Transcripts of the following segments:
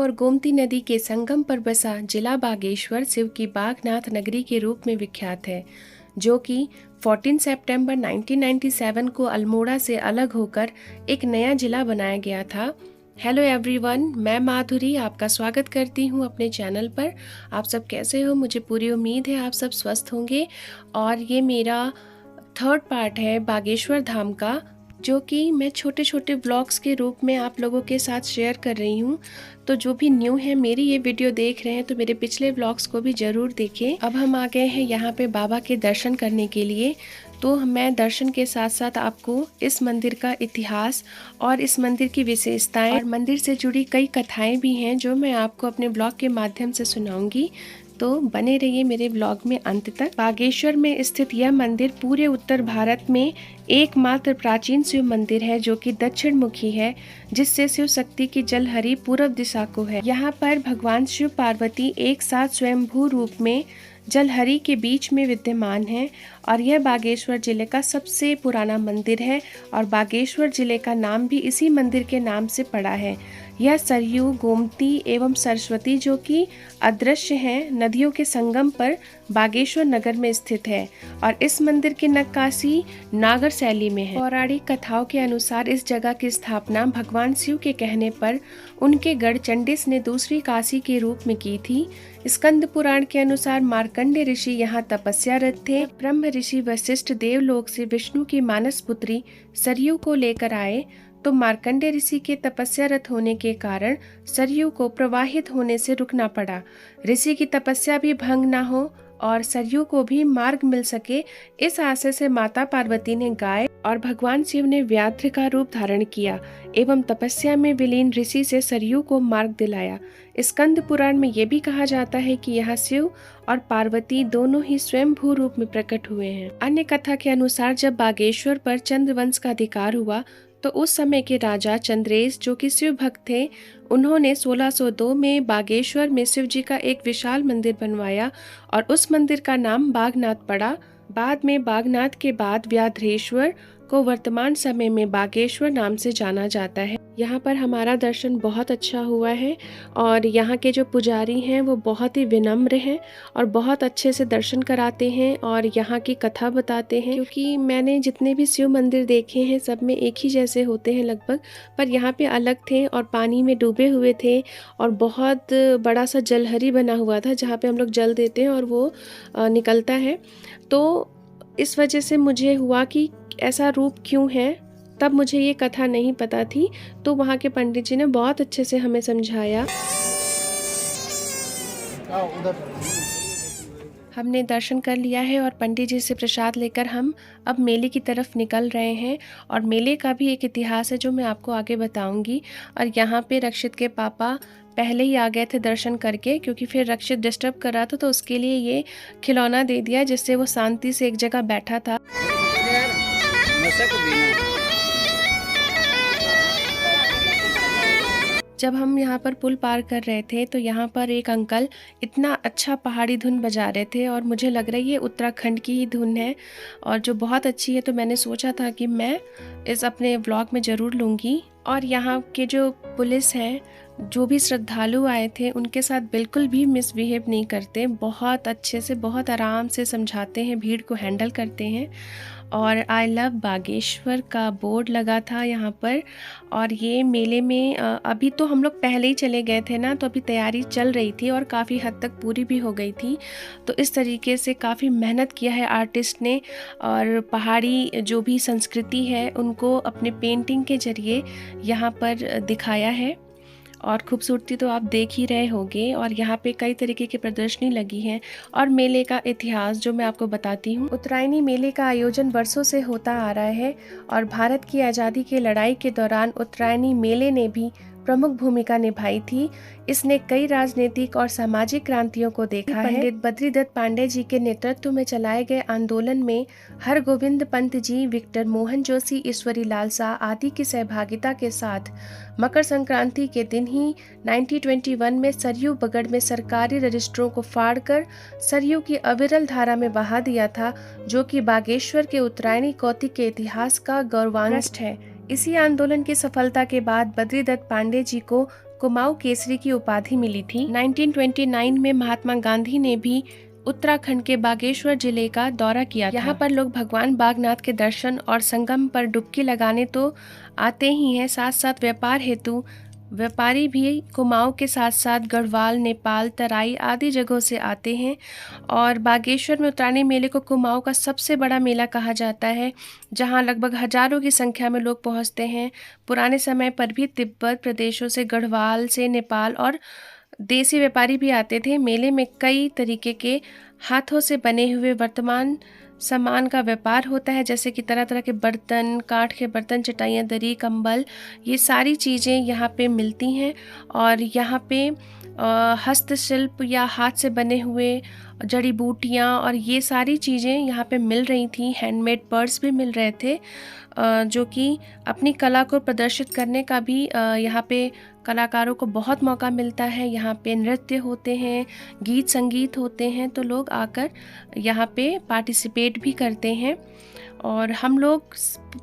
और गोमती नदी के संगम पर बसा जिला बागेश्वर शिव की बागनाथ नगरी के रूप में विख्यात है, जो कि 14 सितंबर 1997 को अल्मोड़ा से अलग होकर एक नया जिला बनाया गया था। हेलो एवरीवन, मैं माधुरी आपका स्वागत करती हूं अपने चैनल पर। आप सब कैसे हो? मुझे पूरी उम्मीद है आप सब स्वस्थ होंगे। और ये मेरा थर्ड पार्ट है बागेश्वर धाम का, जो कि मैं छोटे छोटे ब्लॉग्स के रूप में आप लोगों के साथ शेयर कर रही हूँ। तो जो भी न्यू है मेरी ये वीडियो देख रहे हैं तो मेरे पिछले ब्लॉग्स को भी ज़रूर देखें। अब हम आ गए हैं यहाँ पे बाबा के दर्शन करने के लिए। तो मैं दर्शन के साथ साथ आपको इस मंदिर का इतिहास और इस मंदिर की विशेषताएं और मंदिर से जुड़ी कई कथाएं भी हैं जो मैं आपको अपने ब्लॉग के माध्यम से सुनाऊंगी। तो बने रहिए मेरे ब्लॉग में अंत तक। बागेश्वर में स्थित यह मंदिर पूरे उत्तर भारत में एकमात्र प्राचीन शिव मंदिर है जो कि दक्षिण मुखी है, जिससे शिव शक्ति की जलहरी पूर्व दिशा को है। यहाँ पर भगवान शिव पार्वती एक साथ स्वयंभू रूप में जलहरी के बीच में विद्यमान है और यह बागेश्वर जिले का सबसे पुराना मंदिर है और बागेश्वर जिले का नाम भी इसी मंदिर के नाम से पड़ा है। यह सरयू, गोमती एवं सरस्वती जो कि अदृश्य हैं नदियों के संगम पर बागेश्वर नगर में स्थित है और इस मंदिर की नक्काशी नागर शैली में है। पौराणिक कथाओं के अनुसार इस जगह की स्थापना भगवान शिव के कहने पर उनके गढ़ चंडिस ने दूसरी काशी के रूप में की थी। स्कंद पुराण के अनुसार मार्कंडे ऋषि यहाँ तपस्यारत थे। ब्रह्म ऋषि वशिष्ठ देवलोक से विष्णु की मानस पुत्री सरयू को लेकर आए तो मार्कंडे ऋषि के तपस्यारत होने के कारण सरयू को प्रवाहित होने से रुकना पड़ा। ऋषि की तपस्या भी भंग ना हो और सरयू को भी मार्ग मिल सके, इस आशय से माता पार्वती ने गाय और भगवान शिव ने व्याघ्र का रूप धारण किया एवं तपस्या में विलीन ऋषि से सरयू को मार्ग दिलाया। स्कंद पुराण में यह भी कहा जाता है कि यहाँ शिव और पार्वती दोनों ही स्वयंभू रूप में प्रकट हुए हैं। अन्य कथा के अनुसार जब बागेश्वर पर चंद्रवंश का अधिकार हुआ तो उस समय के राजा चंद्रेश जो कि शिव भक्त थे, उन्होंने 1602 में बागेश्वर में शिव जी का एक विशाल मंदिर बनवाया और उस मंदिर का नाम बागनाथ पड़ा। बाद में बागनाथ के बाद व्याघ्रेश्वर को वर्तमान समय में बागेश्वर नाम से जाना जाता है। यहाँ पर हमारा दर्शन बहुत अच्छा हुआ है और यहाँ के जो पुजारी हैं वो बहुत ही विनम्र हैं और बहुत अच्छे से दर्शन कराते हैं और यहाँ की कथा बताते हैं। क्योंकि मैंने जितने भी शिव मंदिर देखे हैं सब में एक ही जैसे होते हैं लगभग, पर यहाँ पे अलग थे और पानी में डूबे हुए थे और बहुत बड़ा सा जलहरी बना हुआ था जहाँ पे हम लोग जल देते हैं और वो निकलता है। तो इस वजह से मुझे हुआ कि ऐसा रूप क्यों है, तब मुझे ये कथा नहीं पता थी। तो वहाँ के पंडित जी ने बहुत अच्छे से हमें समझाया। हमने दर्शन कर लिया है और पंडित जी से प्रसाद लेकर हम अब मेले की तरफ निकल रहे हैं और मेले का भी एक इतिहास है जो मैं आपको आगे बताऊंगी। और यहाँ पे रक्षित के पापा पहले ही आ गए थे दर्शन करके, क्योंकि फिर रक्षित डिस्टर्ब कर रहा था तो उसके लिए ये खिलौना दे दिया जिससे वो शांति से एक जगह बैठा था। जब हम यहाँ पर पुल पार कर रहे थे तो यहाँ पर एक अंकल इतना अच्छा पहाड़ी धुन बजा रहे थे और मुझे लग रहा है ये उत्तराखंड की ही धुन है और जो बहुत अच्छी है। तो मैंने सोचा था कि मैं इस अपने व्लॉग में ज़रूर लूँगी। और यहाँ के जो पुलिस हैं, जो भी श्रद्धालु आए थे उनके साथ बिल्कुल भी मिसबिहेव नहीं करते, बहुत अच्छे से बहुत आराम से समझाते हैं, भीड़ को हैंडल करते हैं। और आई लव बागेश्वर का बोर्ड लगा था यहाँ पर। और ये मेले में अभी तो हम लोग पहले ही चले गए थे ना, तो अभी तैयारी चल रही थी और काफ़ी हद तक पूरी भी हो गई थी। तो इस तरीके से काफ़ी मेहनत किया है आर्टिस्ट ने और पहाड़ी जो भी संस्कृति है उनको अपने पेंटिंग के जरिए यहाँ पर दिखाया है। और खूबसूरती तो आप देख ही रहे होंगे। और यहाँ पे कई तरीके की प्रदर्शनी लगी है। और मेले का इतिहास जो मैं आपको बताती हूँ। उत्तरायणी मेले का आयोजन वर्षों से होता आ रहा है और भारत की आज़ादी की लड़ाई के दौरान उत्तरायणी मेले ने भी प्रमुख भूमिका निभाई थी। इसने कई राजनीतिक और सामाजिक क्रांतियों को देखा है। पंडित बद्रीदत्त पांडे जी के नेतृत्व में चलाए गए आंदोलन में हरगोविंद पंत जी, विक्टर मोहन जोशी, ईश्वरी लाल शाह आदि की सहभागिता के साथ मकर संक्रांति के दिन ही 1921 में सरयू बगड़ में सरकारी रजिस्टरों को फाड़कर सरयू की अविरल धारा में बहा दिया था, जो कि बागेश्वर के उत्तरायणी कौतिक के इतिहास का गौरवान्वित है। इसी आंदोलन की सफलता के बाद बद्रीदत्त पांडे जी को कुमाऊं केसरी की उपाधि मिली थी। 1929 में महात्मा गांधी ने भी उत्तराखंड के बागेश्वर जिले का दौरा किया था। यहाँ पर लोग भगवान बागनाथ के दर्शन और संगम पर डुबकी लगाने तो आते ही हैं, साथ साथ व्यापार हेतु व्यापारी भी कुमाऊं के साथ साथ गढ़वाल, नेपाल, तराई आदि जगहों से आते हैं। और बागेश्वर में उत्तरायणी मेले को कुमाऊं का सबसे बड़ा मेला कहा जाता है, जहां लगभग हजारों की संख्या में लोग पहुंचते हैं। पुराने समय पर भी तिब्बत प्रदेशों से, गढ़वाल से, नेपाल और देसी व्यापारी भी आते थे। मेले में कई तरीके के हाथों से बने हुए वर्तमान सामान का व्यापार होता है, जैसे कि तरह तरह के बर्तन, काठ के बर्तन, चटाइयाँ, दरी, कंबल, ये सारी चीज़ें यहाँ पे मिलती हैं। और यहाँ पे हस्तशिल्प या हाथ से बने हुए जड़ी बूटियाँ और ये सारी चीज़ें यहाँ पे मिल रही थी। हैंडमेड पर्स भी मिल रहे थे, जो कि अपनी कला को प्रदर्शित करने का भी यहाँ पे कलाकारों को बहुत मौका मिलता है। यहाँ पे नृत्य होते हैं, गीत संगीत होते हैं, तो लोग आकर यहाँ पे पार्टिसिपेट भी करते हैं। और हम लोग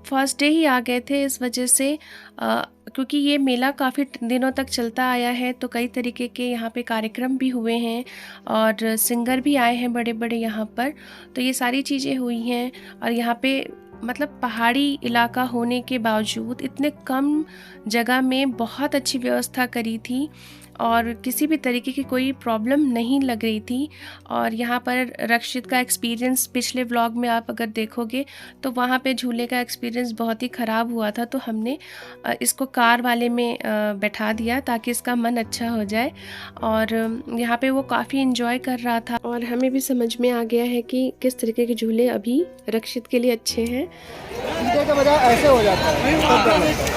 फर्स्ट डे ही आ गए थे इस वजह से, क्योंकि ये मेला काफ़ी दिनों तक चलता आया है, तो कई तरीके के यहाँ पे कार्यक्रम भी हुए हैं और सिंगर भी आए हैं बड़े बड़े यहाँ पर। तो ये सारी चीज़ें हुई हैं। और यहाँ पे मतलब पहाड़ी इलाका होने के बावजूद इतने कम जगह में बहुत अच्छी व्यवस्था करी थी और किसी भी तरीके की कोई प्रॉब्लम नहीं लग रही थी। और यहाँ पर रक्षित का एक्सपीरियंस पिछले व्लॉग में आप अगर देखोगे तो वहाँ पे झूले का एक्सपीरियंस बहुत ही ख़राब हुआ था, तो हमने इसको कार वाले में बैठा दिया ताकि इसका मन अच्छा हो जाए। और यहाँ पे वो काफ़ी इन्जॉय कर रहा था और हमें भी समझ में आ गया है कि किस तरीके के झूले अभी रक्षित के लिए अच्छे हैं। का मजा ऐसे हो जाता है।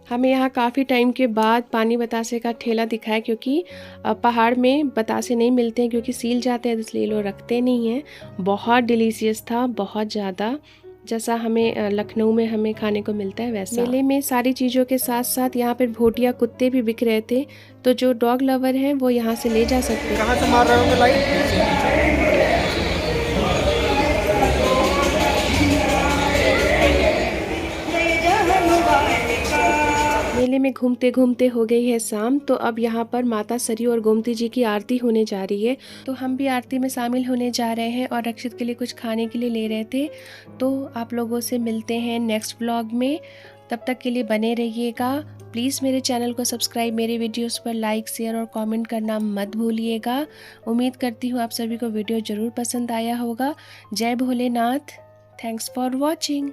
हमें यहाँ काफ़ी टाइम के बाद पानी बतासे का ठेला दिखाया, क्योंकि पहाड़ में बतासे नहीं मिलते हैं, क्योंकि सील जाते हैं, इसलिए लोग रखते नहीं हैं। बहुत डिलीशियस था, बहुत ज़्यादा, जैसा हमें लखनऊ में हमें खाने को मिलता है वैसा। मेले में सारी चीज़ों के साथ साथ यहाँ पर भोटिया कुत्ते भी बिक रहे थे, तो जो डॉग लवर हैं वो यहाँ से ले जा सकते हैं। कहाँ से मार रहे होंगे लाइट? मेले में घूमते घूमते हो गई है शाम, तो अब यहाँ पर माता सरयू और गोमती जी की आरती होने जा रही है, तो हम भी आरती में शामिल होने जा रहे हैं और रक्षित के लिए कुछ खाने के लिए ले रहे थे। तो आप लोगों से मिलते हैं नेक्स्ट व्लॉग में, तब तक के लिए बने रहिएगा। प्लीज़ मेरे चैनल को सब्सक्राइब, मेरे वीडियोस पर लाइक, शेयर और कमेंट करना मत भूलिएगा। उम्मीद करती हूँ आप सभी को वीडियो ज़रूर पसंद आया होगा। जय भोलेनाथ। Thanks for watching.